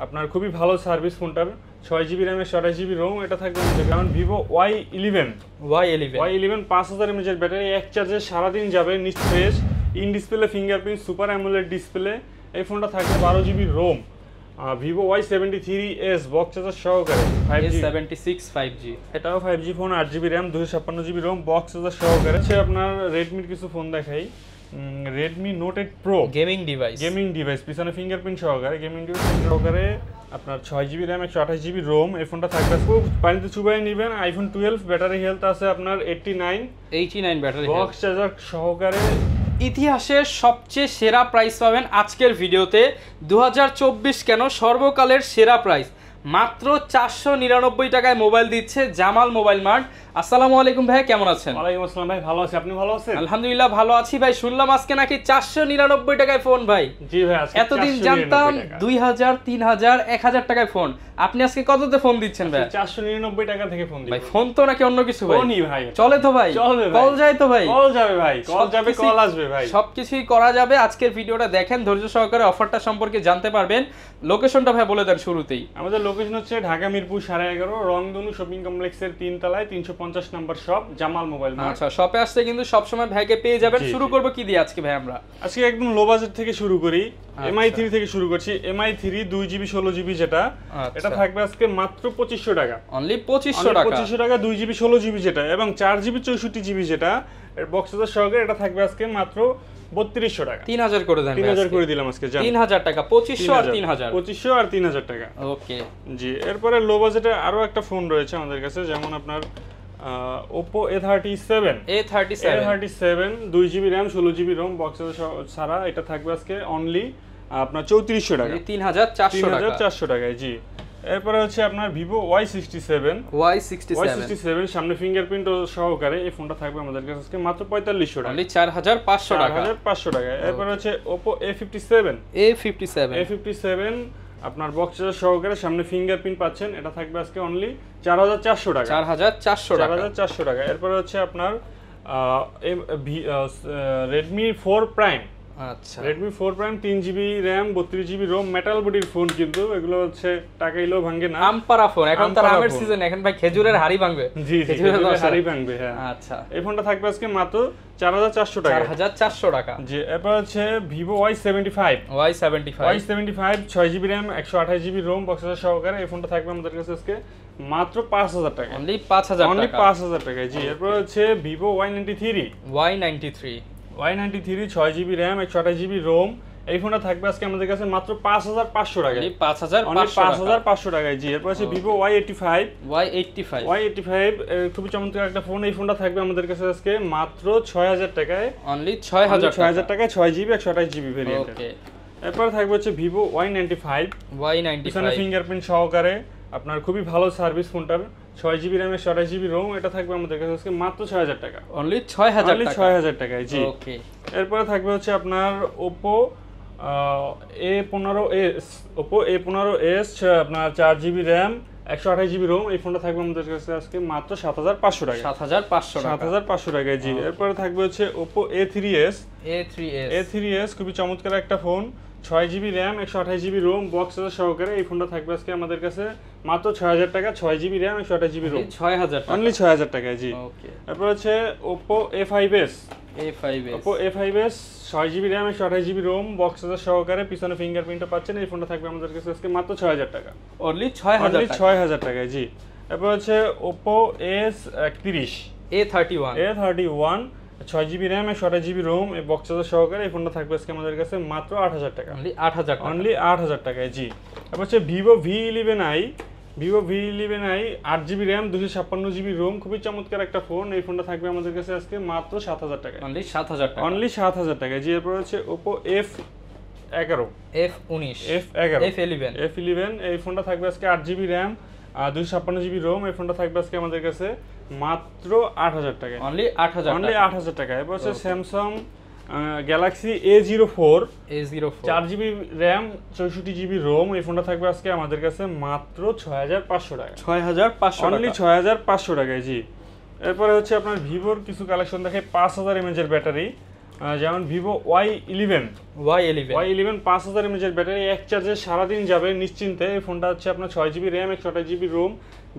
আপনার খুবই ভালো সার্ভিস ফোনটার 6GB RAM 128GB ROM এটা থাকবে যেমন Vivo Y11 5000 mAh এর ব্যাটারি এক চার্জে সারাদিন যাবে নিঃস্পেস in display fingerprint super AMOLED display এই ফোনটা থাকবে 12GB ROM Vivo Y73s box charger সহকারে 5G 5G এটাও 5G phone 8GB RAM 256GB ROM box charger সহকারে আছে আপনার Redmi কিছু ফোন দেখাই Redmi Note 8 Pro gaming device পিছনে ফিঙ্গারপ্রিন্ট সহকারে গেমিং ডিভাইস সহকারে আপনার 6GB RAM 128GB ROM এই ফোনটা থাকবে খুব পানিতে চুবাই নেবেন iPhone 12 ব্যাটারি হেলথ আছে আপনার 89 ব্যাটারি বক্স চার্জার সহকারে ইতিহাসের সবচেয়ে সেরা প্রাইস পাবেন আজকের ভিডিওতে 2024 কেন সর্বকালের সেরা প্রাইস মাত্র 499 টাকায় মোবাইল দিচ্ছে জামাল মোবাইল মার্ট। আসসালামু আলাইকুম ভাই, কেমন আছেন? ওয়ালাইকুম আসসালাম ভাই, ভালো আছি, আপনি ভালো আছেন? আলহামদুলিল্লাহ ভালো আছি ভাই। শুনলাম আজকে নাকি 499 টাকায় ফোন ভাই। জি ভাই, আজকে এতদিন জানতাম 2000 3000 1000 টাকায় ফোন, আপনি আজকে কততে ফোন দিচ্ছেন ভাই? 499 টাকা থেকে ফোন দিই ভাই। ফোন তো নাকি অন্য কিছু ভাই? ফোনই ভাই, চলে তো ভাই, কল যায় তো ভাই, কল যাবে ভাই, কল যাবে, কল আসবে ভাই, সবকিছুই করা যাবে। আজকের ভিডিওটা দেখেন ধৈর্য সহকারে, অফারটা সম্পর্কে জানতে পারবেন। লোকেশনটা ভাই বলে দেন শুরুতেই। আমাদের লোকেশন হচ্ছে ঢাকা মিরপুর 11.5 রংধনু শপিং কমপ্লেক্সের 3 তলায় 350 নম্বর শপ জামাল মোবাইল মার্ট। আচ্ছা, শপে আসলে কিন্তু সব সময় ভাইকে পেয়ে যাবেন। শুরু করব কি দিয়ে আজকে ভাই? আমরা আজকে একদম লো বাজেট থেকে শুরু করি। MI3 থেকে শুরু করছি। MI3 2GB 16GB যেটা, এটা থাকবে আজকে মাত্র 2500 টাকা। অনলি 2500 টাকা। 2500 টাকা 2GB 16GB যেটা এবং 4GB 64GB যেটা এর বক্স চার্জার সহকারে এটা থাকবে আজকে মাত্র 3200 টাকা। 3000 করে দেন। 3000 করে দিলাম আজকে। 3000 টাকা, 2500 আর 3000। 2500 আর 3000 টাকা। ওকে জি, এরপরে লো বাজেটে আরো একটা ফোন রয়েছে আমাদের কাছে, যেমন আপনার Oppo A37 2GB RAM 16GB ROM box ছাড়া এটা থাকবে আজকে অনলি আপনার 3400 টাকা, 3400 টাকায়। জি, এরপরে হচ্ছে আপনার Vivo Y67 সামনে ফিঙ্গারপ্রিন্ট সহকারে এই ফোনটা থাকবে আমাদের কাছে আজকে মাত্র 4500 টাকা, অনলি 4500 টাকা। এরপর হচ্ছে Oppo A57 আপনার বক্স চার্জার সহকারে সামনে ফিঙ্গারপ্রিন্ট পাচ্ছেন, এটা থাকবে আজকে অনলি 4400 টাকা, 4400 টাকা। এরপর হচ্ছে আপনার Redmi 4 Prime। আচ্ছা, Redmi 4 Prime 3GB RAM 32GB ROM metal বডির ফোন, কিন্তু এগুলো হচ্ছে টাকাইলেও ভাঙে না, আমপারা ফোন। এখন তো আমের সিজন, এখন ভাই খেজুরের হাড়ি ভাঙবে। জি, খেজুরের হাড়ি ভাঙবে। হ্যাঁ, আচ্ছা, এই ফোনটা থাকবে আজকে মাত্র 4400 টাকা, 4400 টাকা। জি, এরপর হচ্ছে Vivo Y75 6GB RAM 128GB ROM box charger সহকারে এই ফোনটা থাকবে আমাদের কাছে আজকে মাত্র 5000 টাকা, অনলি 5000 টাকা। জি, এরপর হচ্ছে Vivo Y93 6GB RAM 128GB ROM এই ফোনটা থাকবে আজকে আমাদের কাছে মাত্র 5500 টাকা, 5500 টাকায়। জি, এরপর আছে Vivo Y85 খুবই চমৎকার একটা ফোন। এই ফোনটা থাকবে আমাদের কাছে আজকে মাত্র 6000 টাকায়, অনলি 6000 টাকায় 6GB 128GB ভেরিয়েন্ট। এরপর থাকবে হচ্ছে Vivo Y95 পিছনে ফিঙ্গারপ্রিন্ট সহকারে আপনার খুবই ভালো সার্ভিস ফোনটার 6GB RAM 128GB ROM এটা থাকবে আমাদের কাছে আজকে মাত্র 6000 টাকা, অনলি 6000 টাকায়। জি, ওকে। এরপরে থাকবে হচ্ছে আপনার Oppo A15s আপনার 4GB RAM 128GB ROM এই ফোনটা থাকবে আমাদের কাছে আজকে মাত্র 7500 টাকা, 7500 টাকায়। জি, এরপরে থাকবে হচ্ছে Oppo A3s খুবই চমৎকার একটা phone 6GB RAM 128GB ROM box charger সহকারে এই ফোনটা থাকবে আজকে আমাদের কাছে মাত্র 6000 টাকা, 6GB RAM 128GB ROM 6000 টাকা, অনলি 6000 টাকায়। জি, এরপর হচ্ছে Oppo A5s 6GB RAM 128GB ROM box charger সহকারে পিছনে ফিঙ্গারপ্রিন্টটা পাচ্ছেন, এই ফোনটা থাকবে আমাদের কাছে আজকে মাত্র 6000 টাকা, অনলি 6000 টাকায়। জি, এরপর হচ্ছে Oppo A31 6GB RAM 128GB ROM এই বক্স চার্জার সহকারে এই ফোনটা থাকবে আজকে আমাদের কাছে মাত্র 8000 টাকা, অনলি 8000 টাকায়। জি, তারপর হচ্ছে Vivo V11i 8GB RAM 256GB ROM খুবই চমৎকার একটা ফোন। এই ফোনটা থাকবে আমাদের কাছে আজকে মাত্র 7000 টাকা, অনলি 7000 টাকায়। জি, এরপর হচ্ছে Oppo F11 এই ফোনটা থাকবে আজকে 8GB RAM 256GB ROM এই ফোনটা থাকবে আজকে আমাদের কাছে মাত্র 8000 টাকা, অনলি 8000 টাকা। এরপর হচ্ছে Samsung Galaxy A04 4GB RAM 64GB ROM এই ফোনটা থাকবে আজকে আমাদের কাছে মাত্র 6500 টাকা, অনলি 6500 টাকায়। জি, এরপরে হচ্ছে আপনার ভিভোর কিছু কালেকশন দেখে 5000 mAh এর ব্যাটারি যেমন Vivo Y11 Y11 5000 mAh battery, এক চার্জে সারাদিন যাবে নিশ্চিন্তে। এই ফোনটা হচ্ছে আপনার 6GB RAM 128GB ROM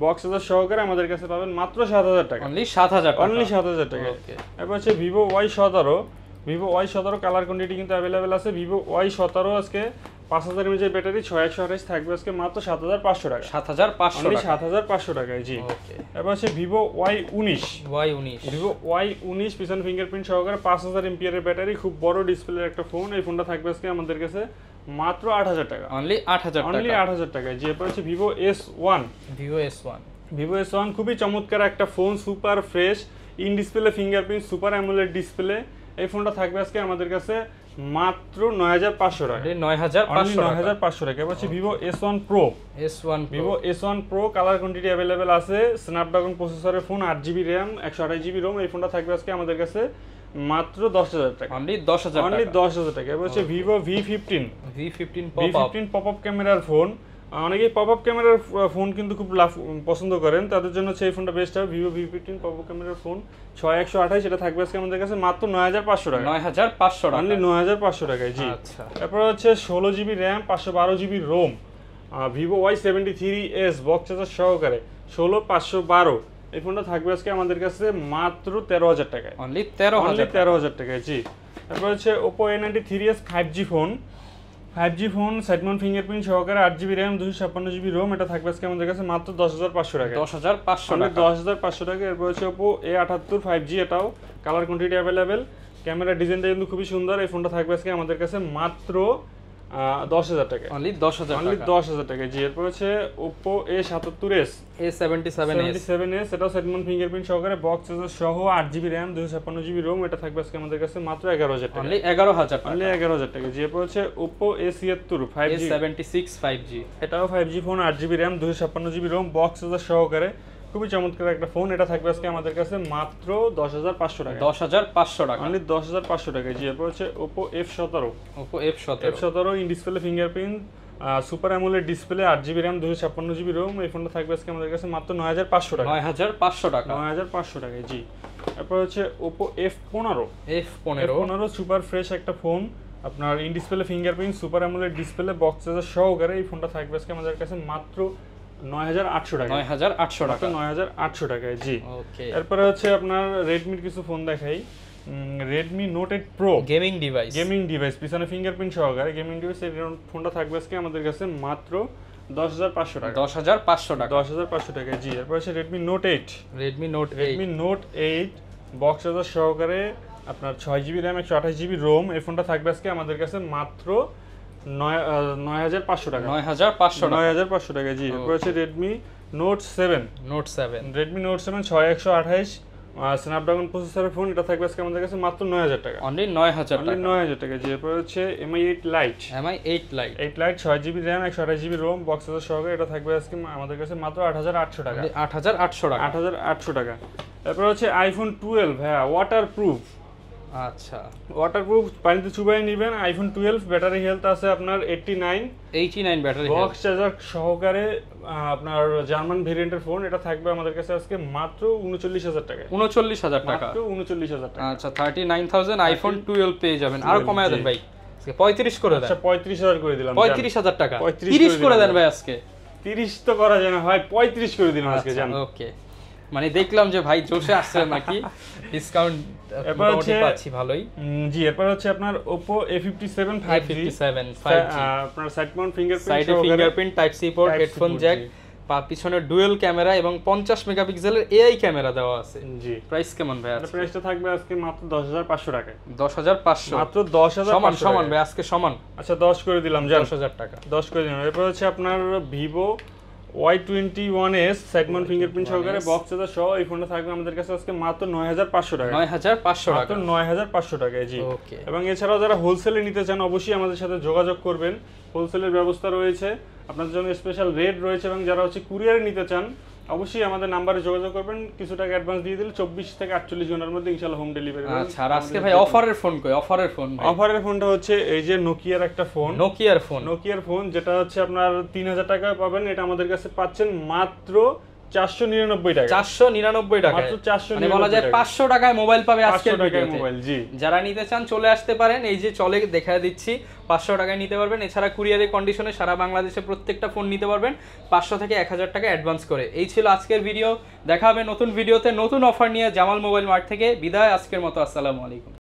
box সহকারে আমাদের কাছে পাবেন মাত্র 7000 টাকা। অনলি 7000 টাকা, অনলি 7000 টাকা। এরপর হচ্ছে ভিভো Y17 কালার কোয়ান্টিটি কিন্তু অ্যাভেলেবেল আছে। ভিভো Y17 আজকে 5000 mAh ব্যাটারি 6128 থাকবে আজকে মাত্র 7500 টাকা। 7500 টাকায় জি। এরপর হচ্ছে ভিভো Y19 পিছন ফিঙ্গারপ্রিন্ট সহকারে 5000 mAh এর ব্যাটারি, খুব বড় ডিসপ্লের একটা ফোন। এই ফোনটা থাকবে আজকে আমাদের কাছে মাত্র 8000 টাকা। অনলি 8000 টাকায় জি। এরপর হচ্ছে ভিভো S1 খুবই চমৎকার একটা phone, super fresh, in display fingerprint, super AMOLED display. এই ফোনটা থাকবে আজকে আমাদের কাছে মাত্র 9500 টাকা। 9500 টাকা। এবার হচ্ছে Vivo S1 Pro colour quantity available আছে, স্ন্যাপড্রাগন প্রসেসরের phone, 8GB RAM 128GB ROM। এই ফোনটা থাকবে আজকে আমাদের কাছে মাত্র 10000 টাকা। অনলি 10000 টাকা। এবার হচ্ছে ভিভো V15 পপআপ ক্যামেরার ফোন। অনেকেই পপআপ ক্যামেরার ফোন কিন্তু খুব পছন্দ করেন, তাদের জন্য হচ্ছে এই ফোনটা বেস্ট হবে। ভিভো V15 পপআপ ক্যামেরার ফোন 6128, এটা থাকবে আজকে আমাদের কাছে মাত্র 9500 টাকা। 9500 টাকা, অনলি 9500 টাকায় জি। আচ্ছা। তারপর হচ্ছে 16GB RAM 512GB ROM Vivo Y73s box charger সহকারে 16512। এই ফোনটা থাকবে আজকে আমাদের কাছে মাত্র 13000 টাকায়। অনলি 13000 টাকায় জি। তারপর হচ্ছে Oppo A93s 5G phone side mount fingerprint সহকারে 8GB RAM 256GB ROM, এটা থাকবে আজকে আমাদের কাছে মাত্র 10500 টাকা। 10500 টাকা। এরপর হচ্ছে Oppo A78 5G, এটাও কালার কোয়ান্টিটি অ্যাভেলেবেল, ক্যামেরা ডিজাইনটা কিন্তু খুবই সুন্দর। এই ফোনটা থাকবে আজকে আমাদের কাছে মাত্র 10000 টাকা। অনলি 10000 টাকা জি। এরপর হচ্ছে Oppo A77s এটাও সাইড মাউন্ট ফিঙ্গারপ্রিন্ট সহকারে বক্স চার্জার সহ 8GB RAM 256GB ROM, এটা থাকবে আজকে আমাদের কাছে মাত্র 11000 টাকা। অনলি 11000 টাকা জি। এরপর হচ্ছে Oppo A76 5G এটাও 5G phone, 8GB RAM 256GB ROM box charger সহকারে, খুবই চমৎকার একটা ফোন। এটা থাকবে আজকে আমাদের কাছে মাত্র 10500 টাকা। 10500 টাকা, অনলি 10500 টাকা জি। এরপর হচ্ছে Oppo F17 in display fingerprint, super AMOLED display, 8GB RAM 256GB ROM। এই ফোনটা থাকবে আজকে আমাদের কাছে মাত্র 9500 টাকা। 9500 টাকা জি। এরপর হচ্ছে Oppo F15 সুপার ফ্রেশ একটা ফোন, আপনার in display fingerprint, super AMOLED display, box charger সহকারে। এই ফোনটা থাকবে আজকে আমাদের কাছে মাত্র 9800 টাকা। 9800 টাকায় জি। ওকে। এরপরে হচ্ছে আপনার রেডমির কিছু ফোন দেখাই। Redmi Note 8 Pro gaming device পিছনে ফিঙ্গারপ্রিন্ট সহকারে গেমিং ডিভাইস। এই ফোনটা থাকবে আজকে আমাদের কাছে মাত্র 10500 টাকা। 10500 টাকা জি। এরপর হচ্ছে Redmi Note 8 বক্স চার্জার সহকারে, আপনার 6GB RAM 128GB ROM। এই ফোনটা থাকবে আজকে আমাদের কাছে মাত্র 9500 টাকা। 9500 টাকা জি। এরপর হচ্ছে Redmi Note 7 6128 স্ন্যাপড্রাগন প্রসেসরের ফোন, এটা থাকবে আজকে আমাদের কাছে মাত্র 9000 টাকা। অনলি 9000 টাকা জি। এরপর হচ্ছে Mi 8 Lite 6GB RAM 128GB ROM box charger সহকারে, এটা থাকবে আজকে আমাদের কাছে মাত্র 8800 টাকা। 8800 টাকা। এরপর হচ্ছে iPhone 12 হ্যাঁ ওয়াটারপ্রুফ। আচ্ছা, ওয়াটারপ্রুফ, পানিতে চুবাই নেবেন। iPhone 12 ব্যাটারি হেলথ আছে আপনার 89 ব্যাটারি, বক্স চার্জার সহকারে, আপনার জার্মান ভেরিয়েন্টের ফোন। এটা থাকবে আমাদের কাছে আজকে মাত্র 39000 টাকা। 39000 টাকা। মাত্র 39000 টাকা। আচ্ছা, 39000 iPhone 12 পেয়ে যাবেন। আর কমায় দেন ভাই, আজকে 35 করে দেন। আচ্ছা 35000 করে দিলাম। 35000 টাকা। 30 করে দেন ভাই আজকে। 30 তো করা যায় না ভাই, 35 করে দিলাম আজকে জান। ওকে, মানে দেখলাম যে ভাই জোশে আসছে নাকি, ডিসকাউন্ট মোটামুটি পাচ্ছি ভালোই জি। এরপর হচ্ছে আপনার Oppo A57 5G আপনার side mount fingerprint type C port, headphone jack, পিছনে ডুয়াল ক্যামেরা এবং 50 মেগাপিক্সেলের এআই ক্যামেরা দেওয়া আছে জি। প্রাইস কেমন ভাই? প্রাইসটা থাকবে আজকে মাত্র 10500 টাকা। 10500 মাত্র 10500 সমান ভাই আজকে সমান। আচ্ছা 10 করে দিলাম জান। 10000 টাকা 10 করে দিলাম। এরপর হচ্ছে আপনার Vivo Y21s side mount fingerprint সহকারে বক্স চার্জার সহ এই ফোনটা থাকবে আমাদের কাছে আজকে মাত্র 9500 টাকা। 9500 টাকা, মাত্র 9500 টাকায় জি। এবং এছাড়াও যারা হোলসেলে নিতে চান অবশ্যই আমাদের সাথে যোগাযোগ করবেন, হোলসেলের ব্যবস্থা রয়েছে, আপনাদের জন্য স্পেশাল রেট রয়েছে। এবং যারা হচ্ছে কুরিয়ারে নিতে চান অবশ্যই আমাদের নাম্বারে যোগাযোগ করবেন, কিছু টাকা অ্যাডভান্স দিয়ে দিলে 24 থেকে 48 ঘন্টার মধ্যে ইনশাআল্লাহ হোম ডেলিভারি। আচ্ছা, আর আজকে ভাই অফারের ফোন কই? অফারের ফোনটা হচ্ছে এই যে নোকিয়ার একটা ফোন, নোকিয়ার ফোন যেটা হচ্ছে আপনার 3000 টাকায় পাবেন। এটা আমাদের কাছে পাচ্ছেন মাত্র 499 টাকা, 499 টাকা, মাত্র 499 মানে বলা যায় 500 টাকায় মোবাইল পাবে আজকের 500 টাকায় ভিডিওতে। মোবাইল, জি। যারা নিতে চান চলে আসতে পারেন, এই যে চলে দেখায় দিচ্ছি, 500 টাকায় নিতে পারবেন। এছাড়া কুরিয়ারের কন্ডিশনে সারা বাংলাদেশে প্রত্যেকটা ফোন নিতে পারবেন 500 থেকে 1000 টাকা অ্যাডভান্স করে। এই ছিল আজকের ভিডিও, দেখা হবে নতুন ভিডিওতে নতুন অফার নিয়ে জামাল মোবাইল মার্ট থেকে। বিদায় আজকের মতো, আসসালামু আলাইকুম।